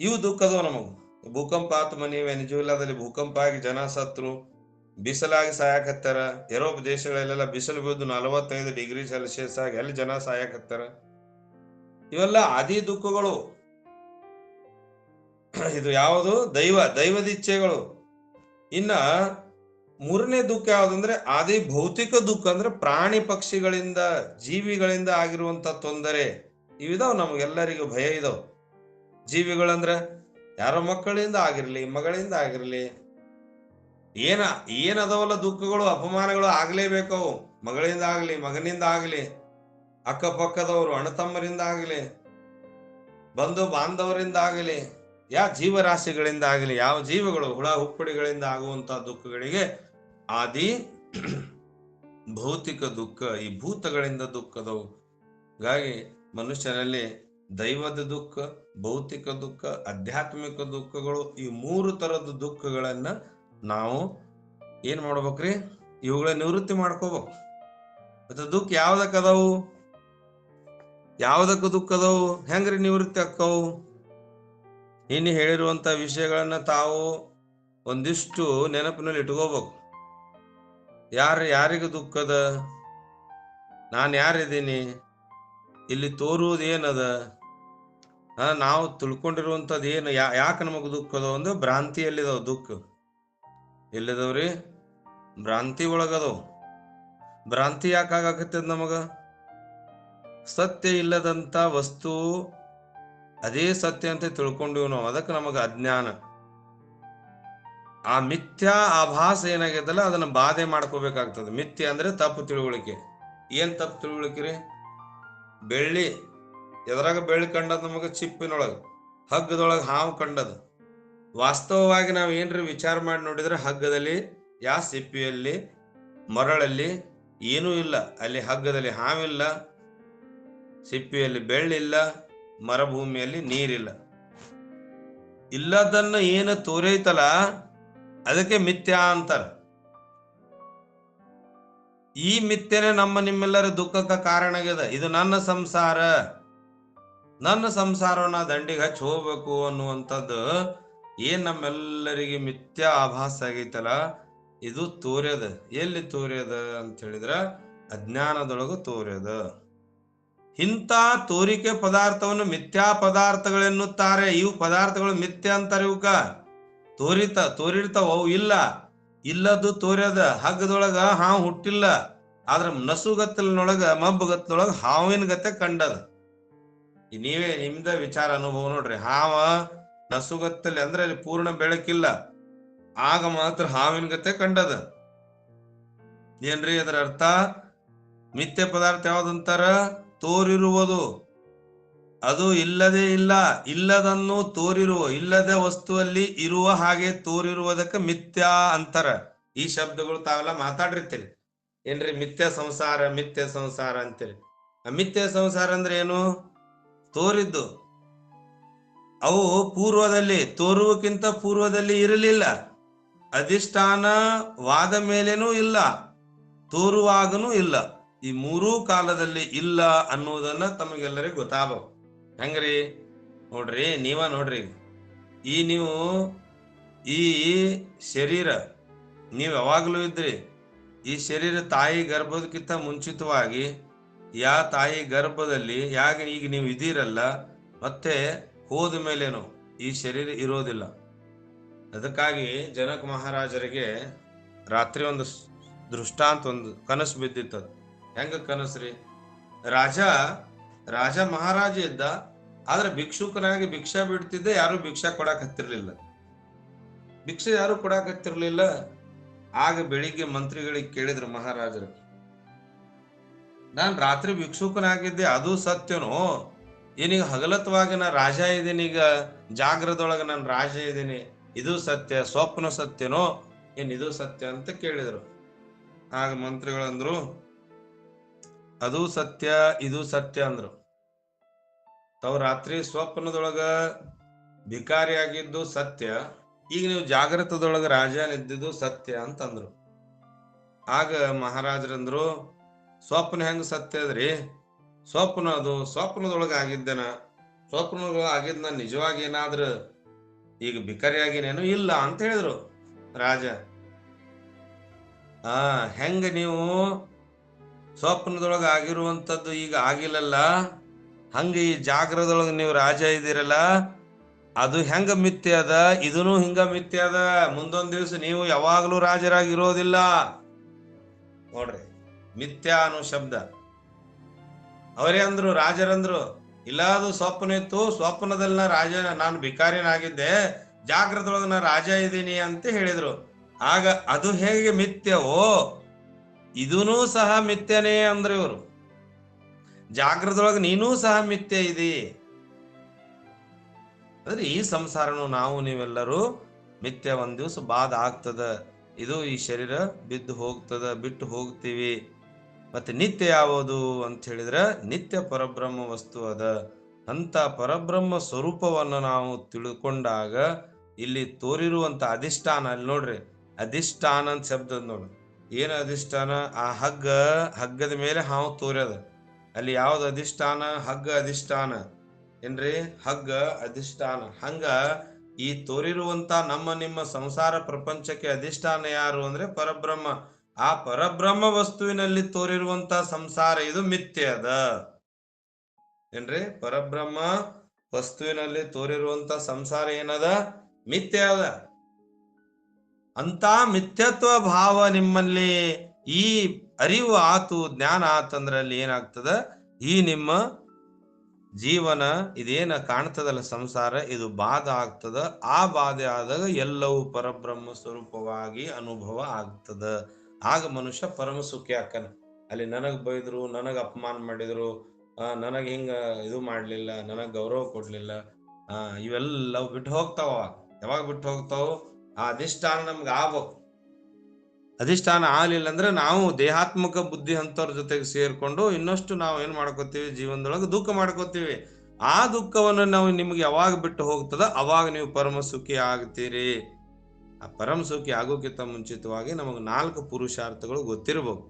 ಇವು ದುಃಖದವು ನಮಗೂ. ಭೂಕಂಪ ಆತು, ಮನಿ ವೆನಿಜುಲಾದಲ್ಲಿ ಭೂಕಂಪ ಆಗಿ ಜನ ಸತ್ರು, ಬಿಸಿಲಾಗಿ ಸಾಯಕತ್ತಾರ. ಯುರೋಪ್ ದೇಶಗಳಲ್ಲೆಲ್ಲ ಬಿಸಿಲು ಬಿದ್ದು 45 ಡಿಗ್ರಿ ಸೆಲ್ಸಿಯಸ್ ಆಗಿ ಅಲ್ಲಿ ಜನ ಸಾಯಕತ್ತಾರ. ಇವೆಲ್ಲ ಆದಿ ದುಃಖಗಳು. ಇದು ಯಾವುದು? ದೈವದಿಚ್ಛೆಗಳು. ಇನ್ನ 3ನೇ ದುಃಖ ಯಾವ್ದಂದ್ರೆ ಆದಿ ಭೌತಿಕ ದುಃಖ. ಅಂದ್ರೆ ಪ್ರಾಣಿ ಪಕ್ಷಿಗಳಿಂದ, ಜೀವಿಗಳಿಂದ ಆಗಿರುವಂತ ತೊಂದರೆ ಇವಿದಾವ್. ನಮಗೆಲ್ಲರಿಗೂ ಭಯ ಇದಾವ್. ಜೀವಿಗಳಂದ್ರ ಯಾರೋ ಮಕ್ಕಳಿಂದ ಆಗಿರ್ಲಿ, ಮಗಳಿಂದ ಆಗಿರ್ಲಿ, ಏನದವಲ್ಲ ದುಃಖಗಳು, ಅಪಮಾನಗಳು ಆಗ್ಲೇಬೇಕವು. ಮಗಳಿಂದ ಆಗ್ಲಿ, ಮಗನಿಂದ ಆಗ್ಲಿ, ಅಕ್ಕಪಕ್ಕದವರು ಅಣ್ಣತಮ್ಮರಿಂದ ಆಗ್ಲಿ, ಬಂಧು ಬಾಂಧವರಿಂದ ಆಗಲಿ, ಜೀವರಾಶಿಗಳಿಂದ ಆಗಲಿ, ಯಾವ ಜೀವಗಳು ಹುಳ ಹುಪ್ಪಡಿಗಳಿಂದ ಆಗುವಂತಹ ದುಃಖಗಳಿಗೆ ಆದಿ ಭೌತಿಕ ದುಃಖ. ಈ ಭೂತಗಳಿಂದ ದುಃಖದವು. ಹಾಗಾಗಿ ಮನುಷ್ಯನಲ್ಲಿ ದೈವದ ದುಃಖ, ಭೌತಿಕ ದುಃಖ, ಆಧ್ಯಾತ್ಮಿಕ ದುಃಖಗಳು, ಈ 3 ತರದ ದುಃಖಗಳನ್ನ ನಾವು ಏನ್ ಮಾಡ್ಬೇಕ್ರಿ? ಇವುಗಳ ನಿವೃತ್ತಿ ಮಾಡ್ಕೋಬೇಕು. ಮತ್ತೆ ದುಃಖ ಯಾವ್ದಕ್ಕದಾವು? ಯಾವ್ದಕ್ಕ ದುಃಖ ಅದಾವು? ಹೆಂಗ್ರಿ ನಿವೃತ್ತಿ ಅಕ್ಕವು? ಇನ್ನು ಹೇಳಿರುವಂತ ವಿಷಯಗಳನ್ನ ತಾವು ಒಂದಿಷ್ಟು ನೆನಪಿನಲ್ಲಿ ಇಟ್ಕೋಬೇಕು. ಯಾರಿಗ ದುಃಖದ? ನಾನು ಯಾರಿದ್ದೀನಿ? ಇಲ್ಲಿ ತೋರುವುದು ಏನದ? ನಾವು ತಿಳ್ಕೊಂಡಿರುವಂತದ್ದು ಏನು? ಯಾಕೆ ನಮಗ ದುಃಖ ಅದಾವ ಅಂದ್ರೆ ಭ್ರಾಂತಿಯಲ್ಲಿದಾವ ದುಃಖ. ಎಲ್ಲಿದವ್ರಿ? ಭ್ರಾಂತಿ ಒಳಗದವು. ಭ್ರಾಂತಿ ಯಾಕೆ ಆಗಾಕತ್ತದ ನಮಗ? ಸತ್ಯ ಇಲ್ಲದಂತ ವಸ್ತು ಅದೇ ಸತ್ಯ ಅಂತ ತಿಳ್ಕೊಂಡಿವ್ ನಾವು. ಅದಕ್ಕೆ ನಮಗ ಅಜ್ಞಾನ. ಆ ಮಿಥ್ಯಾ ಆಭಾಸ ಏನಾಗೈತಲ್ಲ ಅದನ್ನ ಬಾಧೆ ಮಾಡ್ಕೋಬೇಕಾಗ್ತದೆ. ಮಿಥ್ಯ ಅಂದ್ರೆ ತಪ್ಪು ತಿಳುವಳಿಕೆ. ಏನ್ ತಪ್ಪು ತಿಳುವಳಿಕೆ ರೀ? ಬೆಳ್ಳಿ ಎದ್ರಾಗ ಬೆಳ್ಳಿ ಕಂಡದ್ ನಮಗ? ಚಿಪ್ಪಿನೊಳಗ, ಹಗ್ಗದೊಳಗ ಹಾವು ಕಂಡದ. ವಾಸ್ತವವಾಗಿ ನಾವ್ ಏನ್ರಿ ವಿಚಾರ ಮಾಡಿ ನೋಡಿದ್ರೆ ಹಗ್ಗದಲ್ಲಿ, ಸಿಪ್ಪಿಯಲ್ಲಿ, ಮರಳಲ್ಲಿ ಏನೂ ಇಲ್ಲ. ಅಲ್ಲಿ ಹಗ್ಗದಲ್ಲಿ ಹಾವಿಲ್ಲ, ಸಿಪ್ಪಿಯಲ್ಲಿ ಬೆಳ್ಳಿಲ್ಲ, ಮರಭೂಮಿಯಲ್ಲಿ ನೀರಿಲ್ಲ. ಇಲ್ಲದನ್ನ ಏನು ತೋರೈತಲ್ಲ ಅದಕ್ಕೆ ಮಿಥ್ಯಾ ಅಂತಾರ. ಈ ಮಿಥ್ಯನೇ ನಿಮ್ಮೆಲ್ಲರ ದುಃಖಕ್ಕೆ ಕಾರಣ ಆಗ್ಯದ. ಇದು ನನ್ನ ಸಂಸಾರವನ್ನ ದಂಡಿಗೆ ಹಚ್ಚಿ ಹೋಗ್ಬೇಕು ಅನ್ನುವಂಥದ್ದು ಏನ್ ನಮ್ಮೆಲ್ಲರಿಗೆ ಮಿಥ್ಯಾ ಆಭಾಸ ಆಗೈತಲ್ಲ, ಇದು ತೋರ್ಯದ. ಎಲ್ಲಿ ತೋರ್ಯದ ಅಂತ ಹೇಳಿದ್ರ ಅಜ್ಞಾನದೊಳಗ ತೋರ್ಯದ. ಇಂಥ ತೋರಿಕೆ ಪದಾರ್ಥವನ್ನು ಮಿಥ್ಯಾ ಪದಾರ್ಥಗಳೆನ್ನುತ್ತಾರೆ. ಇವು ಪದಾರ್ಥಗಳು ಮಿಥ್ಯಾ ಅಂತಾರೆ. ಇವಕ್ಕ ತೋರಿರ್ತಾವ, ಅವು ಇಲ್ಲದ್ದು ತೋರ್ಯದ. ಹಗ್ಗದೊಳಗ ಹಾವು ಹುಟ್ಟಿಲ್ಲ, ಆದ್ರ ನಸುಗತ್ತಲಿನೊಳಗ, ಮಬ್ಬಗತ್ತಲೊಳಗ ಹಾವಿನ ಗತೆ ಕಂಡದ. ನೀವೇ ನಿಮ್ದ ವಿಚಾರ ಅನುಭವ ನೋಡ್ರಿ. ಹಾವ ನಸುಗತ್ತಲೆ ಅಂದ್ರೆ ಅಲ್ಲಿ ಪೂರ್ಣ ಬೆಳಕಿಲ್ಲ, ಆಗ ಮಾತ್ರ ಹಾವಿನ ಗತೆ ಕಂಡದ. ಏನ್ರಿ ಅದರ ಅರ್ಥ? ಮಿಥ್ಯ ಪದಾರ್ಥ ಯಾವ್ದಂತಾರ? ತೋರಿರುವುದು. ಅದು ಇಲ್ಲದೆ ಇಲ್ಲ, ಇಲ್ಲದನ್ನು ತೋರಿರುವ, ಇಲ್ಲದ ವಸ್ತುವಲ್ಲಿ ಇರುವ ಹಾಗೆ ತೋರಿರುವುದಕ್ಕೆ ಮಿಥ್ಯಾ ಅಂತಾರ. ಈ ಶಬ್ದಗಳು ತಾವೆಲ್ಲ ಮಾತಾಡಿರ್ತೀರಿ ಏನ್ರಿ, ಮಿಥ್ಯ ಸಂಸಾರ, ಮಿಥ್ಯ ಸಂಸಾರ ಅಂತೇಳಿ. ಮಿಥ್ಯ ಸಂಸಾರ ಅಂದ್ರೆ ಏನು? ತೋರಿದ್ದು. ಅವು ಪೂರ್ವದಲ್ಲಿ, ತೋರುವಕ್ಕಿಂತ ಪೂರ್ವದಲ್ಲಿ ಇರಲಿಲ್ಲ. ಅಧಿಷ್ಠಾನವಾದ ಮೇಲೇನೂ ಇಲ್ಲ, ತೋರುವಾಗನೂ ಇಲ್ಲ. ಈ ಮೂರೂ ಕಾಲದಲ್ಲಿ ಇಲ್ಲ ಅನ್ನುವುದನ್ನ ತಮಗೆಲ್ಲರಿಗೂ ಗೊತ್ತಾಗಬೇಕು. ಹೆಂಗ್ರಿ ನೋಡ್ರಿ, ನೀವ ನೋಡ್ರಿ, ನೀವು ಈ ಶರೀರ ನೀವು ಯಾವಾಗಲೂ ಇದ್ರಿ. ಈ ಶರೀರ ತಾಯಿ ಗರ್ಭದಕ್ಕಿಂತ ಮುಂಚಿತವಾಗಿ ತಾಯಿ ಗರ್ಭದಲ್ಲಿ ಈಗ ನೀವು ಇದೀರಲ್ಲ, ಮತ್ತೆ ಹೋದ ಮೇಲೇನು ಈ ಶರೀರ ಇರೋದಿಲ್ಲ. ಅದಕ್ಕಾಗಿ ಜನಕ ಮಹಾರಾಜರಿಗೆ ರಾತ್ರಿ ಒಂದು ದೃಷ್ಟಾಂತ, ಒಂದು ಕನಸು ಬಿದ್ದಿತ್ತು. ಹೆಂಗ ಕನಸ್ರಿ? ರಾಜ ಮಹಾರಾಜ ಇದ್ದ, ಆದ್ರೆ ಭಿಕ್ಷುಕನಾಗಿ ಭಿಕ್ಷಾ ಬಿಡ್ತಿದ್ದೆ, ಯಾರು ಭಿಕ್ಷಾ ಕೊಡಾಕ್ ಹತ್ತಿರ್ಲಿಲ್ಲ. ಭಿಕ್ಷೆ ಯಾರು ಕೊಡಾಕ್ ಹತ್ತಿರ್ಲಿಲ್ಲ. ಆಗ ಬೆಳಿಗ್ಗೆ ಮಂತ್ರಿಗಳಿಗೆ ಕೇಳಿದ್ರು ಮಹಾರಾಜರು, ನಾನ್ ರಾತ್ರಿ ಭಿಕ್ಷುಕನಾಗಿದ್ದೆ, ಅದು ಸತ್ಯನೋ? ಏನೀಗ ಹಗಲತ್ವಾಗಿ ನಾ ರಾಜ ಇದ್ದೀನಿ, ಈಗ ಜಾಗ್ರದೊಳಗ ನಾನು ರಾಜ ಇದ್ದೀನಿ, ಇದು ಸತ್ಯ, ಸ್ವಪ್ನ ಸತ್ಯನೋ ಏನ್ ಇದು ಸತ್ಯ ಅಂತ ಕೇಳಿದ್ರು. ಆಗ ಮಂತ್ರಿಗಳಂದ್ರು, ಅದು ಸತ್ಯ, ಇದು ಸತ್ಯ ಅಂದ್ರು. ತಾವು ರಾತ್ರಿ ಸ್ವಪ್ನದೊಳಗ ಭಿಕಾರಿಯಾಗಿದ್ದು ಸತ್ಯ, ಈಗ ನೀವು ಜಾಗೃತದೊಳಗ ರಾಜನಿದ್ದಿದ್ದು ಸತ್ಯ ಅಂತಂದ್ರು. ಆಗ ಮಹಾರಾಜರಂದ್ರು, ಸ್ವಪ್ನ ಹೆಂಗ ಸತ್ಯ ಅದ್ರಿ? ಅದು ಸ್ವಪ್ನದೊಳಗ ಆಗಿದ್ದೇನ? ಸ್ವಪ್ನದೊಳಗ ಆಗಿದ್ನ ನಿಜವಾಗಿ ಏನಾದ್ರ ಈಗ ಭಿಕಾರಿಯಾಗಿನೇನು ಇಲ್ಲ ಅಂತ ಹೇಳಿದ್ರು ರಾಜ. ಹೆಂಗ ನೀವು ಸ್ವಪ್ನದೊಳಗ ಆಗಿರುವಂತದ್ದು ಈಗ ಆಗಿಲ್ಲಲ್ಲ, ಹಂಗ ಈ ಜಾಗ್ರದೊಳಗ ನೀವು ರಾಜ ಇದ್ದೀರಲ್ಲ, ಅದು ಹೆಂಗ ಮಿಥ್ಯ ಅದ, ಇದೂ ಹಿಂಗ ಮಿಥ್ಯ ಅದ. ಮುಂದೊಂದ್ ದಿವ್ಸ ನೀವು ಯಾವಾಗ್ಲೂ ರಾಜರಾಗಿರೋದಿಲ್ಲ. ನೋಡ್ರಿ, ಮಿಥ್ಯಾ ಅನ್ನೋ ಶಬ್ದ. ಅವರೇ ಅಂದ್ರು, ರಾಜರಂದ್ರು, ಇಲ್ಲ ಅದು ಸ್ವಪ್ನ ಇತ್ತು, ಸ್ವಪ್ನದಲ್ಲಿ ನಾನು ಭಿಕಾರಿನಾಗಿದ್ದೆ, ಜಾಗ್ರದೊಳಗ ನಾ ರಾಜ ಇದ್ದೀನಿ ಅಂತ ಹೇಳಿದ್ರು. ಆಗ ಅದು ಹೇಗೆ ಮಿಥ್ಯವೋ ಇದೂ ಸಹ ಮಿಥ್ಯನೇ ಅಂದ್ರೆ ಇವರು. ಜಾಗ್ರದೊಳಗ ನೀನೂ ಸಹ ಮಿಥ್ಯ ಇದೆ ಅಂದ್ರೆ ಈ ಸಂಸಾರನು ನಾವು ನೀವೆಲ್ಲರೂ ಮಿಥ್ಯ. ಒಂದ್ ದಿವ್ಸ ಬಾಧ ಆಗ್ತದ, ಇದು ಈ ಶರೀರ ಬಿದ್ದು ಹೋಗ್ತದ, ಬಿಟ್ಟು ಹೋಗ್ತೀವಿ. ಮತ್ತೆ ನಿತ್ಯ ಯಾವುದು ಅಂತ ಹೇಳಿದ್ರೆ ನಿತ್ಯ ಪರಬ್ರಹ್ಮ ವಸ್ತು ಅದ. ಅಂತ ಪರಬ್ರಹ್ಮ ಸ್ವರೂಪವನ್ನು ನಾವು ತಿಳ್ಕೊಂಡಾಗ ಇಲ್ಲಿ ತೋರಿರುವಂತ ಅಧಿಷ್ಠಾನ, ಅಲ್ಲಿ ನೋಡ್ರಿ ಅಧಿಷ್ಠಾನ ಅಂತ ಶಬ್ದ ನೋಡ್ರಿ. ಏನು ಅಧಿಷ್ಠಾನ? ಆ ಹಗ್ಗದ ಮೇಲೆ ಹಾವು ತೋರ್ಯದ, ಅಲ್ಲಿ ಯಾವ್ದು ಅಧಿಷ್ಠಾನ? ಹಗ್ಗ ಅಧಿಷ್ಠಾನ ಏನ್ರಿ? ಹಗ್ಗ ಅಧಿಷ್ಠಾನ. ಹಂಗ ಈ ತೋರಿರುವಂತ ನಮ್ಮ ನಿಮ್ಮ ಸಂಸಾರ ಪ್ರಪಂಚಕ್ಕೆ ಅಧಿಷ್ಠಾನ ಯಾರು ಅಂದ್ರೆ ಪರಬ್ರಹ್ಮ. ಆ ಪರಬ್ರಹ್ಮ ವಸ್ತುವಿನಲ್ಲಿ ತೋರಿರುವಂತ ಸಂಸಾರ ಇದು ಮಿಥ್ಯ ಅದ ಏನ್ರಿ? ಪರಬ್ರಹ್ಮ ವಸ್ತುವಿನಲ್ಲಿ ತೋರಿರುವಂತ ಸಂಸಾರ ಏನದ? ಮಿಥ್ಯ ಅದ. ಅಂತ ಮಿಥ್ಯತ್ವ ಭಾವ ನಿಮ್ಮಲ್ಲಿ ಈ ಅರಿವು ಆತು, ಜ್ಞಾನ ಆತಂದ್ರಲ್ಲಿ ಏನಾಗ್ತದ? ಈ ನಿಮ್ಮ ಜೀವನ ಇದೇನ ಕಾಣ್ತದಲ್ಲ ಸಂಸಾರ, ಇದು ಬಾಧ ಆಗ್ತದ. ಆ ಬಾಧೆ ಆದಾಗ ಎಲ್ಲವೂ ಪರಬ್ರಹ್ಮ ಸ್ವರೂಪವಾಗಿ ಅನುಭವ ಆಗ್ತದ. ಆಗ ಮನುಷ್ಯ ಪರಮ ಸುಖಿ ಆಕ್ಕನ. ಅಲ್ಲಿ ನನಗ್ ಬೈದ್ರು, ನನಗ್ ಅಪಮಾನ ಮಾಡಿದ್ರು, ನನಗ್ ಹಿಂಗ ಇದು ಮಾಡ್ಲಿಲ್ಲ, ನನಗ್ ಗೌರವ ಕೊಡ್ಲಿಲ್ಲ, ಇವೆಲ್ಲವು ಬಿಟ್ಟು ಹೋಗ್ತಾವ. ಯಾವಾಗ ಬಿಟ್ಟು ಹೋಗ್ತಾವ? ಆ ಅಧಿಷ್ಠಾನ ನಮ್ಗೆ ಆಗ್ಬೇಕು. ಅಧಿಷ್ಠಾನ ಆಗ್ಲಿಲ್ಲ ಅಂದ್ರೆ ನಾವು ದೇಹಾತ್ಮಕ ಬುದ್ಧಿ ಅಂತವ್ರ ಜೊತೆಗೆ ಸೇರ್ಕೊಂಡು ಇನ್ನಷ್ಟು ನಾವು ಏನ್ ಮಾಡ್ಕೋತೀವಿ? ಜೀವನದೊಳಗೆ ದುಃಖ ಮಾಡ್ಕೋತೀವಿ. ಆ ದುಃಖವನ್ನು ನಾವು ನಿಮ್ಗೆ ಯಾವಾಗ ಬಿಟ್ಟು ಹೋಗ್ತದ ಅವಾಗ ನೀವು ಪರಮ ಸುಖಿ ಆಗ್ತೀರಿ. ಆ ಪರಮ ಸುಖಿ ಆಗೋಕ್ಕಿಂತ ಮುಂಚಿತವಾಗಿ ನಮಗೆ 4 ಪುರುಷಾರ್ಥಗಳು ಗೊತ್ತಿರ್ಬೇಕು.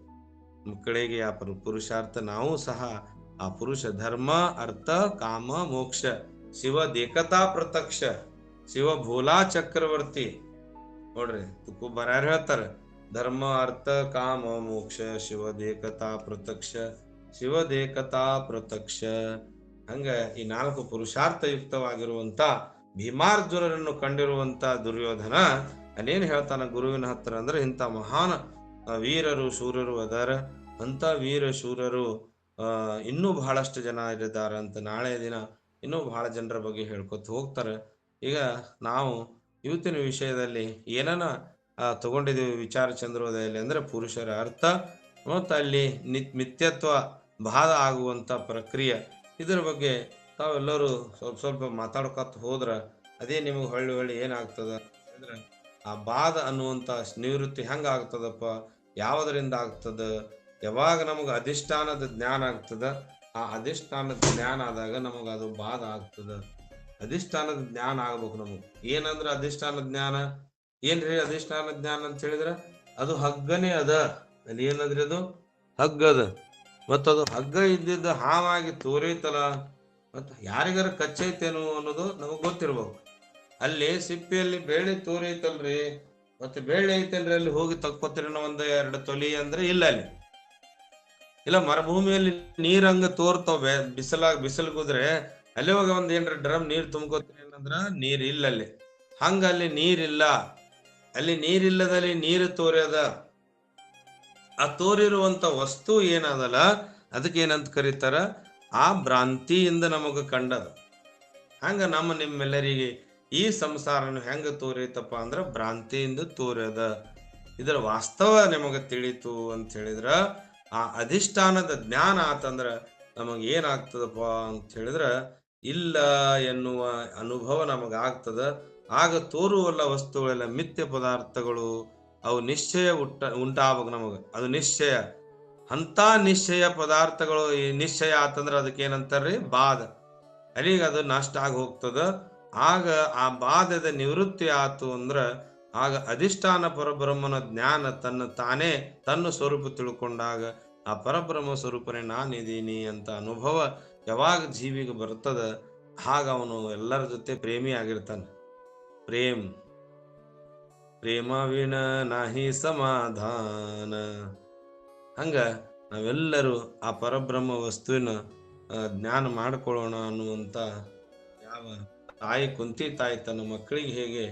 ಮಕ್ಕಳಿಗೆ ಆ ಪುರುಷಾರ್ಥ ನಾವು ಸಹ ಆ ಪುರುಷ ಧರ್ಮ, ಅರ್ಥ, ಕಾಮ, ಮೋಕ್ಷ, ಶಿವ ದೇಕತಾ ಪ್ರತ್ಯಕ್ಷ, ಶಿವ ಭೋಲಾ ಚಕ್ರವರ್ತಿ. ನೋಡ್ರಿ ತುಕುಬಾರ ಯಾರು ಹೇಳ್ತಾರ? ಧರ್ಮ, ಅರ್ಥ, ಕಾಮ, ಮೋಕ್ಷ, ಶಿವ ದೇಕತಾ ಪ್ರತ್ಯಕ್ಷ, ಶಿವ ದೇಕತಾ ಪ್ರತ್ಯಕ್ಷ. ಹಂಗ ಈ 4 ಪುರುಷಾರ್ಥ ಯುಕ್ತವಾಗಿರುವಂತ ಭೀಮಾರ್ಜುನರನ್ನು ಕಂಡಿರುವಂತ ದುರ್ಯೋಧನ ಅಲ್ಲೇನ್ ಹೇಳ್ತಾನ ಗುರುವಿನ ಹತ್ರ ಅಂದ್ರೆ, ಇಂಥ ಮಹಾನ್ ವೀರರು ಶೂರರು ಅದಾರ, ಅಂತ ವೀರ ಶೂರರು ಇನ್ನೂ ಬಹಳಷ್ಟು ಜನ ಇದ್ದಾರೆ ಅಂತ ನಾಳೆ ದಿನ ಇನ್ನೂ ಬಹಳ ಜನರ ಬಗ್ಗೆ ಹೇಳ್ಕೊತ ಹೋಗ್ತಾರೆ. ಈಗ ನಾವು ಇವತ್ತಿನ ವಿಷಯದಲ್ಲಿ ಏನನ್ನ ತಗೊಂಡಿದ್ದೀವಿ ವಿಚಾರ ಚಂದ್ರೋದಯದಲ್ಲಿ ಅಂದ್ರೆ ಪುರುಷರ ಅರ್ಥ ಮತ್ತು ಅಲ್ಲಿ ಮಿಥ್ಯತ್ವ ಬಾಧ ಆಗುವಂತ ಪ್ರಕ್ರಿಯೆ, ಇದರ ಬಗ್ಗೆ ತಾವೆಲ್ಲರೂ ಸ್ವಲ್ಪ ಸ್ವಲ್ಪ ಮಾತಾಡ್ಕೊತ ಹೋದ್ರ ಅದೇ ನಿಮಗೆ ಹೊಳ್ಳಿ ಹೊಳ್ಳಿ ಏನಾಗ್ತದ ಅಂದ್ರೆ ಆ ಬಾಧ ಅನ್ನುವಂತ ನಿವೃತ್ತಿ ಹೆಂಗ ಆಗ್ತದಪ್ಪ, ಯಾವುದರಿಂದ ಆಗ್ತದ, ಯಾವಾಗ ನಮಗೆ ಅಧಿಷ್ಠಾನದ ಜ್ಞಾನ ಆಗ್ತದ, ಆ ಅಧಿಷ್ಠಾನದ ಜ್ಞಾನ ಆದಾಗ ನಮಗ ಅದು ಬಾಧ ಆಗ್ತದ. ಅಧಿಷ್ಠಾನದ ಜ್ಞಾನ ಆಗ್ಬೇಕು ನಮಗ್. ಏನಂದ್ರ ಅಧಿಷ್ಠಾನ ಜ್ಞಾನ ಏನ್ರಿ? ಅಧಿಷ್ಠಾನ ಜ್ಞಾನ ಅಂತ ಹೇಳಿದ್ರ ಅದು ಹಗ್ಗನೇ ಅದ. ಅಲ್ಲಿ ಏನದ್ರಿ? ಅದು ಹಗ್ಗದ. ಮತ್ತದು ಹಗ್ಗ ಇದ್ದಿದ್ದ ಹಾವಾಗಿ ತೋರೈತಲ್ಲ, ಮತ್ತ ಯಾರಿಗಾರ ಕಚ್ಚೈತೇನು ಅನ್ನೋದು ನಮಗ್ ಗೊತ್ತಿರ್ಬೇಕು. ಅಲ್ಲಿ ಸಿಪ್ಪಿಯಲ್ಲಿ ಬೇಳೆ ತೋರೈತಲ್ರಿ, ಮತ್ತೆ ಬೇಳೆ ಐತಲ್ರಿ, ಅಲ್ಲಿ ಹೋಗಿ ತಕ್ಕೋತಿರ ಒಂದ್ 2 ತೊಲಿ ಅಂದ್ರೆ ಇಲ್ಲ. ಅಲ್ಲಿ ಇಲ್ಲ ಮರುಭೂಮಿಯಲ್ಲಿ ನೀರ್ ಹಂಗ ತೋರ್ತಾವ, ಬಿಸಿಲ್ಗುದ್ರೆ ಅಲ್ಲಿ ಹೋಗಿ ಒಂದ್ ಏನ್ರ ಡ್ರಮ್ ನೀರ್ ತುಂಬ್ಕೋತೀರಿ ಏನಂದ್ರ ನೀರ್ ಇಲ್ಲ ಅಲ್ಲಿ. ಹಂಗ ಅಲ್ಲಿ ನೀರಿಲ್ಲ, ಅಲ್ಲಿ ನೀರಿಲ್ಲದಲ್ಲಿ ನೀರು ತೋರ್ಯದ. ಆ ತೋರಿರುವಂತ ವಸ್ತು ಏನದಲ್ಲ ಅದಕ್ಕೆ ಏನಂತ ಕರೀತಾರ? ಆ ಭ್ರಾಂತಿಯಿಂದ ನಮಗ ಕಂಡದ. ಹಂಗ ನಿಮ್ಮೆಲ್ಲರಿಗೆ ಈ ಸಂಸಾರನು ಹೆಂಗ ತೋರೈತಪ್ಪ ಅಂದ್ರ ಭ್ರಾಂತಿಯಿಂದ ತೋರ್ಯದ. ಇದರ ವಾಸ್ತವ ನಿಮಗ ತಿಳಿತು ಅಂತ ಹೇಳಿದ್ರ ಆ ಅಧಿಷ್ಠಾನದ ಜ್ಞಾನ ಆತಂದ್ರ ನಮಗ ಏನಾಗ್ತದಪ್ಪ ಅಂತ ಹೇಳಿದ್ರ ಇಲ್ಲ ಎನ್ನುವ ಅನುಭವ ನಮಗಾಗ್ತದ. ಆಗ ತೋರುವಲ್ಲ ವಸ್ತುಗಳೆಲ್ಲ ಮಿಥ್ಯ ಪದಾರ್ಥಗಳು, ಅವು ನಿಶ್ಚಯ ಉಂಟಾಗಬೇಕು ನಮಗ. ಅದು ನಿಶ್ಚಯ, ಅಂತ ನಿಶ್ಚಯ ಪದಾರ್ಥಗಳು ನಿಶ್ಚಯ ಆತಂದ್ರ ಅದಕ್ಕೆ ಏನಂತಾರ್ರಿ? ಬಾಧ. ಅಲ್ಲಿಗೆ ಅದು ನಷ್ಟ ಆಗಿ ಹೋಗ್ತದ. ಆಗ ಆ ಬಾಧದ ನಿವೃತ್ತಿ ಆತು ಅಂದ್ರ ಆಗ ಅಧಿಷ್ಠಾನ ಪರಬ್ರಹ್ಮನ ಜ್ಞಾನ ತಾನೇ ತನ್ನ ಸ್ವರೂಪ ತಿಳ್ಕೊಂಡಾಗ ಆ ಪರಬ್ರಹ್ಮ ಸ್ವರೂಪನೇ ನಾನಿದ್ದೀನಿ ಅಂತ ಅನುಭವ ಯಾವಾಗ ಜೀವಿಗೆ ಬರ್ತದ, ಆಗ ಅವನು ಎಲ್ಲರ ಜೊತೆ ಪ್ರೇಮಿ ಆಗಿರ್ತಾನೆ. ಪ್ರೇಮವಿನ ನಾಹಿ ಸಮಾಧಾನ. ಹಂಗ ನಾವೆಲ್ಲರೂ ಆ ಪರಬ್ರಹ್ಮ ವಸ್ತುವಿನ ಜ್ಞಾನ ಮಾಡ್ಕೊಳ್ಳೋಣ ಅನ್ನುವಂತ ಯಾವ ತಾಯಿ ಕುಂತಿ ತಾಯಿ ತನ್ನ ಮಕ್ಕಳಿಗೆ ಹೇಗೆ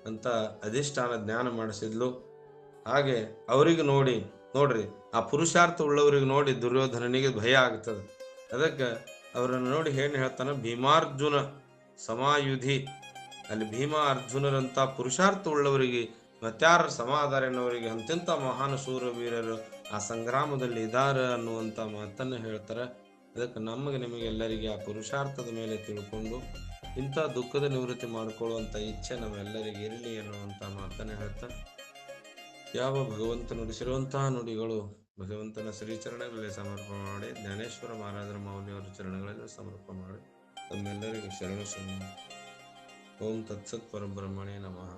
ಅಂತ ಅಧಿಷ್ಠಾನ ಜ್ಞಾನ ಮಾಡಿಸಿದ್ಲು, ಹಾಗೆ ಅವ್ರಿಗೆ ನೋಡ್ರಿ ಆ ಪುರುಷಾರ್ಥ ಉಳ್ಳವ್ರಿಗೆ ನೋಡಿ ದುರ್ಯೋಧನನಿಗೆ ಭಯ ಆಗ್ತದೆ. ಅದಕ್ಕೆ ಅವರನ್ನು ನೋಡಿ ಏನ್ ಹೇಳ್ತಾನ? ಭೀಮಾರ್ಜುನ ಸಮಾಯುಧಿ. ಅಲ್ಲಿ ಭೀಮ ಅರ್ಜುನರಂತ ಪುರುಷಾರ್ಥ ಉಳ್ಳವರಿಗೆ ಮತ್ಯಾರ ಸಮಾಧಾನವರಿಗೆ ಅಂತ್ಯಂತ ಮಹಾನ್ ಶೂರವೀರರು ಆ ಸಂಗ್ರಾಮದಲ್ಲಿ ಇದಾರ ಅನ್ನುವಂತ ಮಾತನ್ನ ಹೇಳ್ತಾರೆ. ಅದಕ್ಕೆ ನಿಮಗೆಲ್ಲರಿಗೆ ಆ ಪುರುಷಾರ್ಥದ ಮೇಲೆ ತಿಳ್ಕೊಂಡು ಇಂಥ ದುಃಖದ ನಿವೃತ್ತಿ ಮಾಡಿಕೊಳ್ಳುವಂತ ಇಚ್ಛೆ ನಮ್ಮೆಲ್ಲರಿಗೆ ಇರಲಿ ಅನ್ನುವಂತ ಮಾತನ್ನ ಹೇಳ್ತಾರೆ. ಯಾವ ಭಗವಂತ ನುಡಿಸಿರುವಂತಹ ನುಡಿಗಳು ಭಗವಂತನ ಶ್ರೀಚರಣಗಳಲ್ಲಿ ಸಮರ್ಪಣೆ ಮಾಡಿ, ಜ್ಞಾನೇಶ್ವರ ಮಹಾರಾಜರ ಮೌಲ್ಯವರ ಚರಣಗಳಲ್ಲಿ ಸಮರ್ಪಣೆ ಮಾಡಿ ತಮ್ಮೆಲ್ಲರಿಗೆ ಶರಣ. ಓಂ ತತ್ಸತ್ ಪರಬ್ರಹ್ಮಣೇ ನಮಃ.